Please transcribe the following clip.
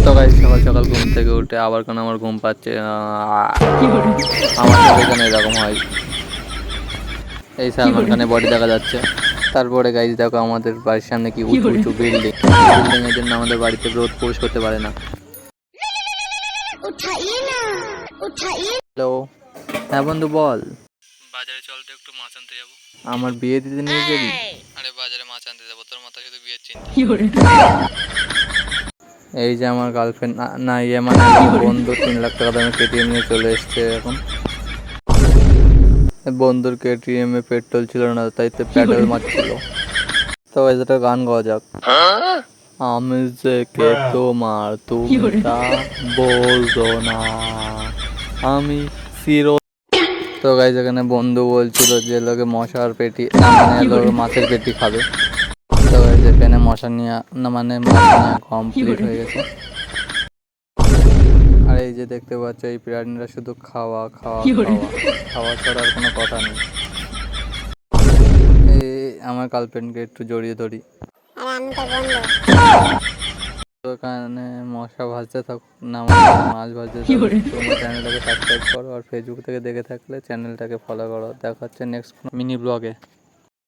তো গাইস সকাল সকাল ঘুম থেকে উঠে আবার কেন আমার ঘুম পাচ্ছে। আমার সাথে এখানে এরকম হয়। এই সালমান খানের বডি দেখা যাচ্ছে। তারপরে গাইস দেখো আমাদের বাড়ির সামনে কি উঁচু উঁচু বিল্ডিং। বিল্ডিং এর জন্য আমাদের বাড়িতে রোদ প্রবেশ করতে পারে না। হ্যালো, হ্যাঁ বন্ধু বল। বাজারে চল তো একটু মাছ আনতে যাবো। আমার বিয়ে দিতে নিয়ে যাবি? আরে বাজারে মাছ আনতে যাবো, তোর মাথায় শুধু বিয়ের চিন্তা। এই যে আমার গার্লফ্রেন্ড না ইয়ে মানে বন্ধু 3 লাখ টাকা দামে কেটিএম নিয়ে চলে এসছে এখন। বন্ধুর কেটিএম এ পেট্রোল ছিল না, তাই তো পেট্রোল মারছিল। তো এটা গান গাওয়া যাক। আমি যে কে তোমার তুমি তা বোঝো না, আমি চির। তো গাইজ এখানে বন্ধু বলছিল যে লোকে মশার পেটি মানে লোকে মাছের পেটি খাবে। তো গাইজ এখানে মশা নিয়ে না মানে মাছ নিয়ে কমপ্লিট হয়ে গেছে। আর এই যে দেখতে পাচ্ছ এই প্রাণীরা শুধু খাওয়া খাওয়া খাওয়া খাওয়া ছাড়া আর কোনো কথা নেই। এই আমার গার্লফ্রেন্ডকে একটু জড়িয়ে ধরি। তো এখানে মশা ভাজতে থাকুক না মাছ ভাজতে থাকুক, তোমরা চ্যানেলটাকে সাবস্ক্রাইব করো আর ফেসবুক থেকে দেখে থাকলে চ্যানেলটাকে ফলো করো। দেখা হচ্ছে নেক্সট মিনি ব্লগে।